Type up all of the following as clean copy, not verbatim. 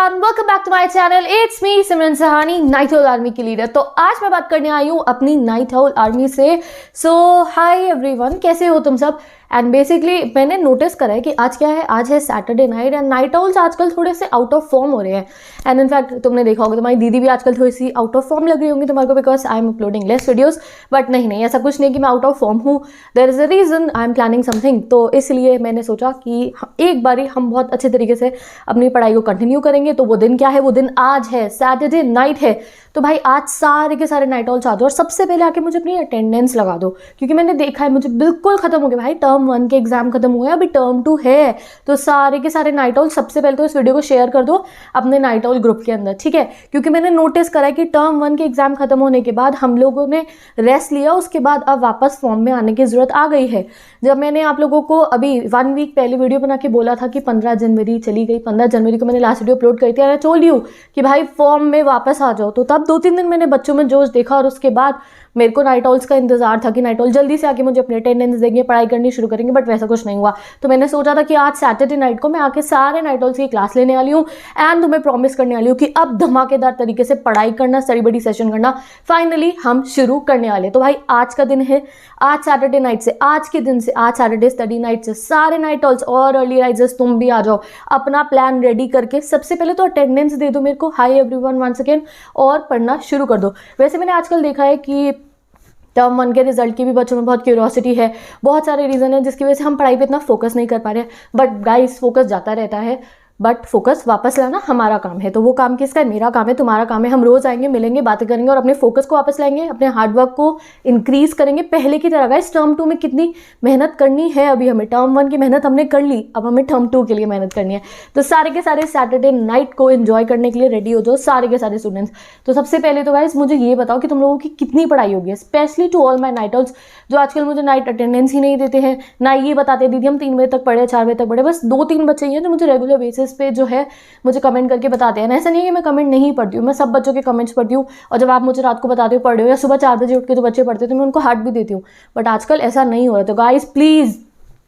Everyone, welcome back to my channel. It's me Simran Sahani, night howl army की लीडर। तो आज मैं बात करने आई हूँ अपनी नाइट हाउल आर्मी से। सो हाय एवरीवन, कैसे हो तुम सब। एंड बेसिकली मैंने नोटिस करा है कि आज क्या है, आज है Saturday night and night Howl's आजकल थोड़े से आउट ऑफ फॉर्म हो रहे हैं। एंड इनफैक्ट तुमने देखा होगा तुम्हारी दीदी भी आजकल थोड़ी सी आउट ऑफ फॉर्म लग रही होंगी तुम्हारे को, because I am uploading less videos. But नहीं, ऐसा कुछ नहीं कि मैं आउट ऑफ फॉर्म हूँ। There is a reason, I am planning something. तो इसलिए मैंने सोचा कि एक बारी हम बहुत अच्छे तरीके से अपनी पढ़ाई को कंटिन्यू करेंगे। तो वो दिन क्या है, वो दिन आज है, सैटरडे नाइट है। तो भाई आज सारे के सारे नाइट हॉल्स आ जाओ और सबसे पहले आके मुझे अपनी अटेंडेंस लगा दो, क्योंकि मैंने देखा है मुझे बिल्कुल खत्म हो गया भाई। टर्म 1 के एग्जाम खत्म हुए, अभी टर्म 2 है। तो सारे के सारे नाइट हॉल सबसे पहले तो इस वीडियो को शेयर कर दो अपने नाइट हॉल ग्रुप के अंदर, ठीक है। क्योंकि मैंने नोटिस करा है कि टर्म 1 के एग्जाम खत्म होने के बाद हम लोगों ने रेस्ट लिया, उसके बाद अब वापस फॉर्म में आने की जरूरत आ गई है। जब मैंने आप लोगों को अभी 1 वीक पहले वीडियो बना के बोला था कि 15 जनवरी चली गई, 15 जनवरी को मैंने लास्ट वीडियो अपलोड करी थी, मैं टोल्ड यू कि भाई फॉर्म में वापस आ जाओ। तो तब 2-3 दिन मैंने बच्चों में जोश देखा और उसके बाद मेरे को नाइट हॉल्स का इंतजार था कि नाइट हॉल जल्दी से आके मुझे अपनी अटेंडेंस देंगे, पढ़ाई करनी शुरू करेंगे। बट वैसा कुछ नहीं हुआ। तो मैंने सोचा था कि आज सैटरडे नाइट को मैं आके सारे नाइट हॉल्स की क्लास लेने वाली हूँ एंड तुम्हें प्रॉमिस करने वाली हूँ कि अब धमाकेदार तरीके से पढ़ाई करना, स्टडी बडी सेशन करना फाइनली हम शुरू करने वाले। तो भाई आज का दिन है, आज सैटरडे नाइट से, आज के दिन से, आज सैटरडे स्टडी नाइट से सारे नाइट हॉल्स और अर्ली राइजर्स तुम भी आ जाओ अपना प्लान रेडी करके। सबसे पहले तो अटेंडेंस दे दो मेरे को, हाई एवरीवन वंस अगेन, और पढ़ना शुरू कर दो। वैसे मैंने आजकल देखा है कि टर्म 1 के रिजल्ट की भी बच्चों में बहुत क्यूरियोसिटी है, बहुत सारे रीज़न है जिसकी वजह से हम पढ़ाई पे इतना फोकस नहीं कर पा रहे हैं। बट गाइस, फोकस जाता रहता है, बट फोकस वापस लाना हमारा काम है। तो वो काम किसका है? मेरा काम है, तुम्हारा काम है। हम रोज आएंगे, मिलेंगे, बातें करेंगे और अपने फोकस को वापस लाएंगे, अपने हार्डवर्क को इंक्रीज करेंगे पहले की तरह। गाइस टर्म 2 में कितनी मेहनत करनी है अभी हमें, टर्म 1 की मेहनत हमने कर ली, अब हमें टर्म 2 के लिए मेहनत करनी है। तो सारे के सारे सैटरडे नाइट को एंजॉय करने के लिए रेडी हो जाओ सारे के सारे स्टूडेंट्स। तो सबसे पहले तो गाइस मुझे ये बताओ कि तुम लोगों की कितनी पढ़ाई होगी, specially to all my night howls जो आजकल मुझे नाइट अटेंडेंस ही नहीं देते हैं, ना ये बताते दीदी हम 3 बजे तक पढ़े, 4 बजे तक पढ़े। बस 2-3 बच्चे ही हैं जो मुझे रेगुलर बेसिस पे जो है मुझे कमेंट करके बताते हैं। ऐसा नहीं है कि मैं कमेंट नहीं पढ़ती हूँ, मैं सब बच्चों के कमेंट्स पढ़ती हूँ। और जब आप मुझे रात को बताते हो पढ़ रहे हो या सुबह 4 बजे उठ के जो बच्चे पढ़ते हो तो मैं उनको हार्ट भी देती हूँ। बट आजकल ऐसा नहीं हो रहा। तो गाइस प्लीज़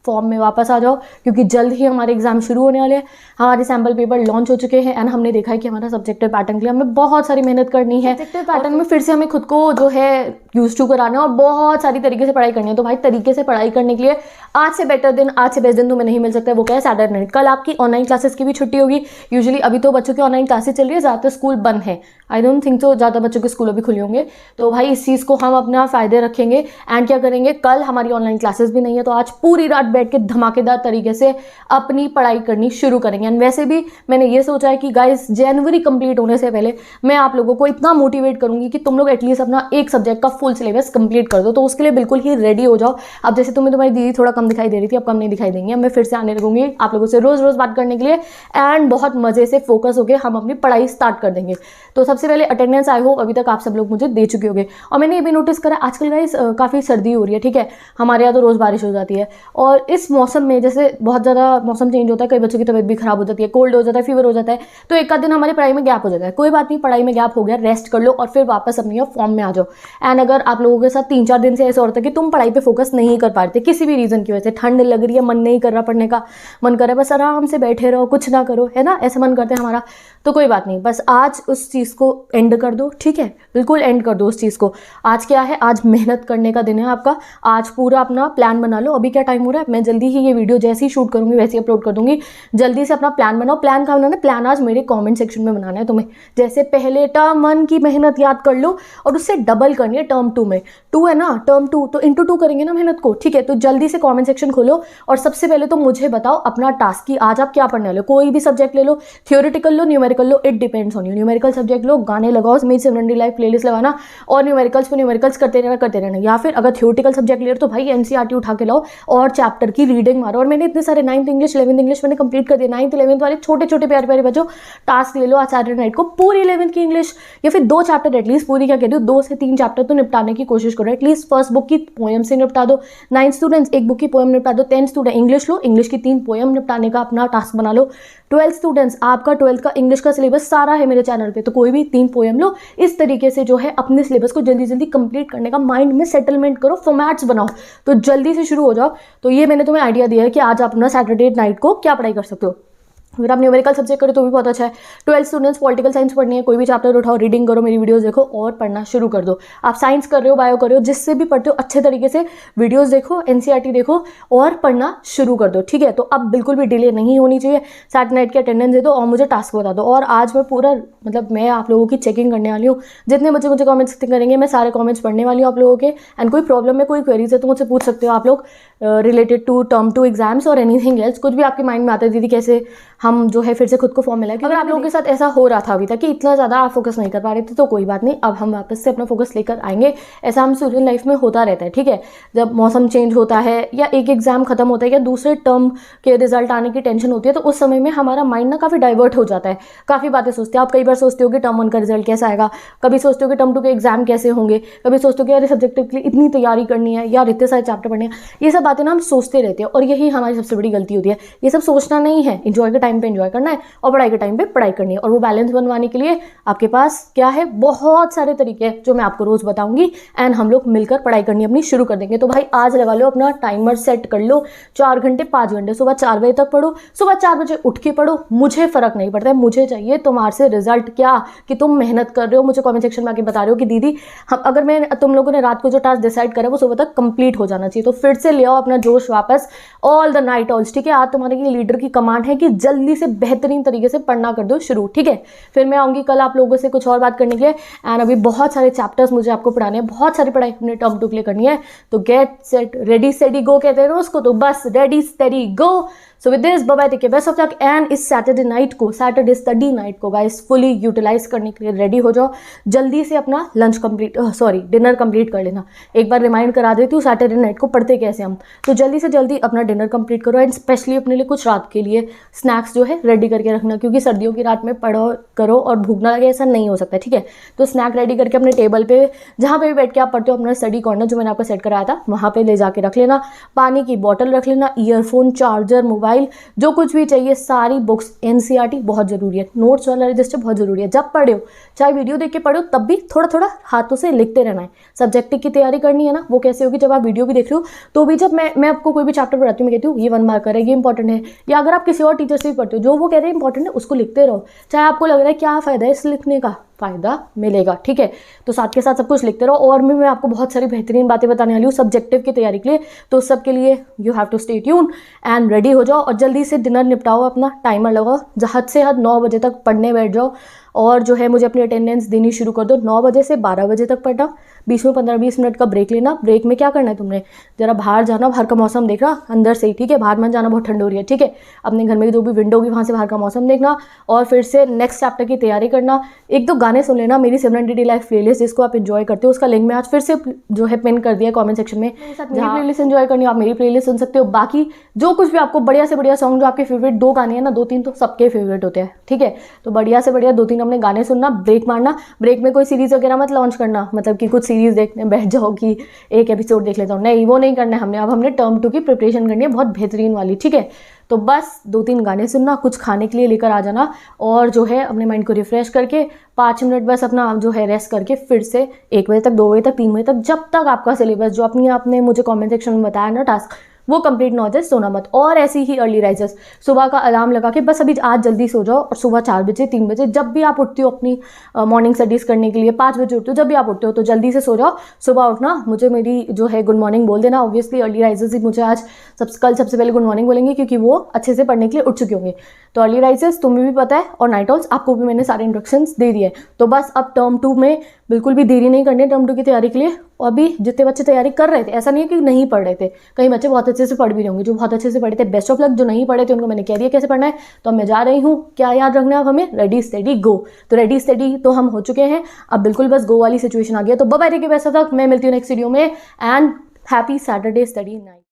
फॉर्म में वापस आ जाओ, क्योंकि जल्द ही हमारे एग्जाम शुरू होने वाले हैं। हमारे सैम्पल पेपर लॉन्च हो चुके हैं एंड हमने देखा है कि हमारा सब्जेक्टिव पैटर्न के लिए हमें बहुत सारी मेहनत करनी है। सब्जेक्टिव पैटर्न में फिर से हमें खुद को जो है यूज टू कराना है और बहुत सारी तरीके से पढ़ाई करनी है। तो भाई तरीके से पढ़ाई करने के लिए आज से बेटर दिन, आज से बेस्ट दिन तुम्हें नहीं मिल सकता है। वो क्या है? Saturday night. कल आपकी ऑनलाइन क्लासेस की भी छुट्टी होगी यूजुअली। अभी तो बच्चों की ऑनलाइन क्लासेस चल रही है, ज़्यादातर स्कूल बंद है। आई डोंट थिंक तो ज़्यादा बच्चों के स्कूल अभी खुले होंगे। तो भाई इस चीज़ को हम अपना फ़ायदे रखेंगे एंड क्या करेंगे, कल हमारी ऑनलाइन क्लासेस भी नहीं है तो आज पूरी रात बैठ के धमाकेदार तरीके से अपनी पढ़ाई करनी शुरू करेंगे। एंड वैसे भी मैंने ये सोचा है कि गाइस जनवरी कंप्लीट होने से पहले मैं आप लोगों को इतना मोटिवेट करूंगी कि तुम लोग एटलीस्ट अपना एक सब्जेक्ट का फुल सिलेबस कंप्लीट कर दो। तो उसके लिए बिल्कुल ही रेडी हो जाओ। अब जैसे तुम्हारी दीदी थोड़ा कम दिखाई दे रही थी, अब कम नहीं दिखाई देंगी। अब मैं फिर से आने लगूंगी आप लोगों से रोज रोज बात करने के लिए एंड बहुत मजे से फोकस होकर हम अपनी पढ़ाई स्टार्ट कर देंगे। तो सबसे पहले अटेंडेंस आई होप अभी तक आप सब लोग मुझे दे चुके होंगे। और मैंने ये भी नोटिस करा आजकल गाइस काफ़ी सर्दी हो रही है, ठीक है। हमारे यहाँ तो रोज़ बारिश हो जाती है और इस मौसम में जैसे बहुत ज़्यादा मौसम चेंज होता है, कई बच्चों की तबीयत भी खराब हो जाती है, कोल्ड हो जाता है, फीवर हो जाता है। तो एक आध दिन हमारी पढ़ाई में गैप हो जाता है, कोई बात नहीं, पढ़ाई में गैप हो गया, रेस्ट कर लो और फिर वापस अपनी फॉर्म में आ जाओ। एंड अगर आप लोगों के साथ 3-4 दिन से ऐसा होता है कि तुम पढ़ाई पे फोकस नहीं कर पा रहे थे किसी भी रीज़न की वजह से, ठंड लग रही है, मन नहीं कर रहा पढ़ने का, मन कर रहा है बस आराम से बैठे रहो, कुछ ना करो, है ना, ऐसा मन करता है हमारा। तो कोई बात नहीं, बस आज उस चीज़ को एंड कर दो, ठीक है, बिल्कुल एंड कर दो उस चीज़ को। आज क्या है, आज मेहनत करने का दिन है आपका। आज पूरा अपना प्लान बना लो। अभी क्या टाइम हो रहा है, मैं जल्दी ही ये वीडियो जैसे ही शूट करूँगी वैसे ही अपलोड कर दूंगी। जल्दी से अपना प्लान बनाओ। प्लान का बनाना, प्लान आज मेरे कमेंट सेक्शन में बनाना है तुम्हें। जैसे पहले टर्म 1 की मेहनत याद कर लो और उससे डबल करनी है टर्म 2 में। 2 है ना, टर्म 2 तो इंटू 2 करेंगे ना मेहनत को, ठीक है। तो जल्दी से कमेंट सेक्शन खोलो और सबसे पहले तो मुझे बताओ अपना टास्क की आज आप क्या पढ़ने वाले हो। कोई भी सब्जेक्ट ले लो, थियोरेटिकल लो, न्यूमेरिकल लो, it depends on you. Numerical subject लो, गाने लगाओ, मेरी सिमरन लाइव प्लेलिस्ट लगाना और न्यूमेरिकल्स पे न्यूमेरिकल्स करते रहना। या फिर अगर थियोरेटिकल सब्जेक्ट ले रहे हो तो भाई एनसीईआरटी उठा के लाओ और चैप्टर की रीडिंग मारो। और मैंने इतने सारे 9th इंग्लिश 11th इंग्लिश मैंने कंप्लीट कर दिया। 9th 11th वाले छोटे छोटे प्यारे प्यारे बच्चों टास्क ले लो आज सैटरडे नाइट को, पूरी 11th की इंग्लिश या फिर 2 चैप्टर एटलीस्ट, पूरी क्या कह रही हो, 2 से 3 चैप्टर तो निपटाने की कोशिश करो। एटलीस्ट फर्स्ट बुक की पोएम से निपटा दो। 9th स्टूडेंट्स एक बुक की पोएम निपटा दो। 10th स्टूडेंट इंग्लिश लो, इंग्लिश की 3 पोएम निपटाने का अपना टास्क बना लो। 12th स्टूडेंट्स आपका 12th का इंग्लिश का सिलेबस सारा है मेरे चैनल पे, तो कोई भी 3 पोएम लो। इस तरीके से जो है अपने सिलेबस को जल्दी जल्दी कंप्लीट करने का माइंड में सेटलमेंट करो, फॉर्मेट्स बनाओ, तो जल्दी से शुरू हो जाओ। तो ये मैंने तुम्हें आइडिया दिया है कि आज आप अपना सैटरडे नाइट को क्या पढ़ाई कर सकते हो। अगर आप न्यूमेरिकल सब्जेक्ट करें तो भी बहुत अच्छा है। 12 स्टूडेंट्स पॉलिटिकल साइंस पढ़नी है, कोई भी चैप्टर उठाओ, रीडिंग करो, मेरी वीडियोस देखो और पढ़ना शुरू कर दो। आप साइंस कर रहे हो, बायो कर रहे हो, जिससे भी पढ़ते हो अच्छे तरीके से वीडियोस देखो, एनसीईआरटी देखो और पढ़ना शुरू कर दो, ठीक है। तो अब बिल्कुल भी डिले नहीं होनी चाहिए। सैटरडे नाइट की अटेंडेंस दे दो और मुझे टास्क बता दो। और आज मैं पूरा मैं आप लोगों की चेकिंग करने वाली हूँ। जितने बच्चे मुझे कॉमेंट्स करेंगे मैं सारे कॉमेंट्स पढ़ने वाली हूँ आप लोगों के। एंड कोई प्रॉब्लम है, कोई क्वेरीज है तो मुझसे पूछ सकते हो आप लोग, रिलेटेड टू टर्म 2 एग्जाम्स और एनीथिंग एल्स। कुछ भी आपके माइंड में आता है दीदी कैसे हम जो है फिर से खुद को फॉर्म मिला। अगर आप लोगों के साथ ऐसा हो रहा था अभी तक कि इतना ज़्यादा आप फोकस नहीं कर पा रहे थे तो कोई बात नहीं, अब हम वापस से अपना फोकस लेकर आएंगे। ऐसा हम स्टूडेंट लाइफ में होता रहता है, ठीक है। जब मौसम चेंज होता है या एक एग्जाम खत्म होता है या दूसरे टर्म के रिजल्ट आने की टेंशन होती है तो उस समय में हमारा माइंड ना काफ़ी डाइवर्ट हो जाता है, काफ़ी बातें सोचते हैं। आप कई बार सोचते हो कि टर्म 1 का रिजल्ट कैसा आएगा, कभी सोचते हो कि टर्म 2 के एग्जाम कैसे होंगे, कभी सोचते हो कि यार सब्जेक्ट के लिए इतनी तैयारी करनी है, यार इतने सारे चैप्टर पढ़ने हैं। ये सब बातें ना हम सोचते रहते हैं और यही हमारी सबसे बड़ी गलती होती है। ये सब सोचना नहीं है, इंजॉय के टाइम पे इंजॉय करना है और पढ़ाई के टाइम पे पढ़ाई करनी है। और वो बैलेंस बनवाने के लिए आपके पास क्या है, बहुत सारे तरीके हैं जो मैं आपको रोज बताऊंगी। एंड हम लोग मिलकर पढ़ाई करनी अपनी शुरू कर देंगे। तो भाई आज लगा लो, अपना टाइमर सेट कर लो, 4 घंटे 5 घंटे, सुबह 4 बजे तक पढ़ो, सुबह 4 बजे उठ के पढ़ो। मुझे फर्क नहीं पड़ता है, मुझे चाहिए तुम्हारे से रिजल्ट क्या कि तुम मेहनत कर रहे हो। मुझे कमेंट सेक्शन में आके बता रहे हो कि दीदी हम अगर मैं तुम लोगों ने रात को जो टास्क डिसाइड करा वो सुबह तक कंप्लीट हो जाना चाहिए। तो फिर से ले आओ अपना जोश वापस, ऑल द नाइट ऑल्स, ठीक है। आज तुम्हारे लिए लीडर की कमांड है कि जल्दी से बेहतरीन तरीके से पढ़ना कर दो शुरू, ठीक है। फिर मैं आऊँगी कल आप लोगों से कुछ और बात करने के लिए। एंड अभी बहुत सारे चैप्टर्स मुझे आपको पढ़ाने हैं, बहुत सारी पढ़ाई अपने टर्म 2 के लिए करनी है। तो get set ready study go कहते हैं ना उसको, तो बस ready study go. So with this bye bye, take care, best of luck. And इस सैटरडे नाइट को, सैटरडे स्टडी नाइट को गाइस फुली यूटिलाइज करने के लिए रेडी हो जाओ। जल्दी से अपना लंच कंप्लीट, डिनर कंप्लीट कर लेना। एक बार रिमाइंड करा देती हूँ सैटरडे नाइट को पढ़ते कैसे हम, तो जल्दी से जल्दी अपना डिनर कंप्लीट करो। एंड स्पेशली अपने लिए कुछ रात के लिए स्नैक्स जो है रेडी करके रखना, क्योंकि सर्दियों की रात में पढ़ो करो और भूख ना लगे ऐसा नहीं हो सकता, ठीक है। तो स्नैक रेडी करके अपने टेबल पे जहाँ पे भी बैठ के आप पढ़ते हो, अपना स्टडी कॉर्नर जो मैंने आपको सेट कराया था वहाँ पे ले जाके रख लेना। पानी की बॉटल रख लेना, ईयरफोन, चार्जर, मोबाइल, जो कुछ भी चाहिए, सारी बुक्स। एनसीईआरटी बहुत जरूरी है, नोट्स वाला रजिस्टर बहुत जरूरी है। जब पढ़े हो, चाहे वीडियो देख के पढ़ो, तब भी थोड़ा थोड़ा हाथों से लिखते रहना है। सब्जेक्टिव की तैयारी करनी है ना, वो कैसे होगी जब आप वीडियो भी देख रहे हो। तो भी जब मैं आपको कोई भी चैप्टर पढ़ाती हूँ, मैं कहती हूँ ये 1 मार्कर है, ये इंपॉर्टेंट है। या अगर आप किसी और टीचर से भी पढ़ते हो, जो वो कह रहे हैं इंपॉर्टेंट है उसको लिखते रहो। चाहे आपको लग रहा है क्या फ़ायदा है इस लिखने का, फ़ायदा मिलेगा, ठीक है। तो साथ के साथ सब कुछ लिखते रहो। और मैं आपको बहुत सारी बेहतरीन बातें बताने वाली हूँ सब्जेक्टिव की तैयारी के लिए। तो सब के लिए you have to stay tune and ready हो जाओ। और जल्दी से डिनर निपटाओ, अपना टाइमर लगाओ, हद से हद 9 बजे तक पढ़ने बैठ जाओ। और जो है मुझे अपनी अटेंडेंस देनी शुरू कर दो। 9 बजे से 12 बजे तक पढ़ना, बीच में 15-20 मिनट का ब्रेक लेना। ब्रेक में क्या करना है तुमने, जरा बाहर जाना, बाहर का मौसम देखना अंदर से ही, ठीक है। बाहर मत जाना, बहुत ठंड हो रही है, ठीक है। अपने घर में जो भी विंडो होगी वहाँ से बाहर का मौसम देखना और फिर से नेक्स्ट चैप्टर की तैयारी करना। 1-2 गाने सुन लेना, मेरी 7D लाइफ प्लेलिस्ट जिसको आप एंजॉय करते हो, उसका लिंक मैं आज फिर से जो है पिन कर दिया कॉमेंट सेक्शन में। मेरी प्लेलिस्ट एंजॉय करनी हो आप मेरी प्लेलिस्ट सुन सकते हो। बाकी जो कुछ भी आपको बढ़िया से बढ़िया सॉन्ग, जो आपके फेवरेट 2 गाने हैं ना, 2-3 तो सबके फेवरेट होते हैं, ठीक है। तो बढ़िया से बढ़िया 2-3 अपने गाने सुनना, ब्रेक मारना। ब्रेक में कोई सीरीज वगैरह मत लॉन्च करना, मतलब कि कुछ सीरीज देखने बैठ जाओ कि एक एपिसोड देख लेता हूँ, नहीं वो नहीं करना है हमने। अब हमने टर्म 2 की प्रिपरेशन करनी है बहुत बेहतरीन वाली, ठीक है। तो बस 2-3 गाने सुनना, कुछ खाने के लिए लेकर आ जाना और जो है अपने माइंड को रिफ्रेश करके 5 मिनट बस अपना जो है रेस्ट करके फिर से 1 बजे तक, 2 बजे तक, 3 बजे तक, जब तक आपका सिलेबस जो अपनी आपने मुझे कमेंट सेक्शन में बताया ना टास्क, वो कंप्लीट ना हो जाए, सोना मत। और ऐसी ही अर्ली राइजर्स, सुबह का अलार्म लगा के बस अभी आज जल्दी सो जाओ और सुबह 4 बजे 3 बजे जब भी आप उठते हो अपनी मॉर्निंग स्टडीज़ करने के लिए, 5 बजे उठते हो, जब भी आप उठते हो तो जल्दी से सो जाओ। सुबह उठना, मुझे मेरी जो है गुड मॉर्निंग बोल देना। ऑब्वियसली अर्ली राइजर्स ही मुझे आज कल सबसे पहले गुड मॉर्निंग बोलेंगे क्योंकि वो अच्छे से पढ़ने के लिए उठ चुके होंगे। तो अर्ली राइजर्स तुम्हें भी पता है और नाइट ऑल्स आपको भी मैंने सारे इंस्ट्रक्शंस दे दिए। तो बस अब टर्म 2 में बिल्कुल भी देरी नहीं करनी है टर्म 2 की तैयारी के लिए। और अभी जितने बच्चे तैयारी कर रहे थे, ऐसा नहीं है कि नहीं पढ़ रहे थे, कई बच्चे बहुत अच्छे से पढ़ भी होंगे, जो बहुत अच्छे से पढ़े थे बेस्ट ऑफ लक। जो नहीं पढ़े थे उनको मैंने कह दिया कैसे पढ़ना है। तो अब मैं जा रही हूँ, क्या याद रखना है अब हमें, रेडी स्टडी गो। तो रेडी स्टडी तो हम हो चुके हैं, अब बिल्कुल बस गो वाली सिचुएशन आ गया। तो bye bye, best of luck. मैं मिलती हूँ नेक्स्ट वीडियो में and happy Saturday study night.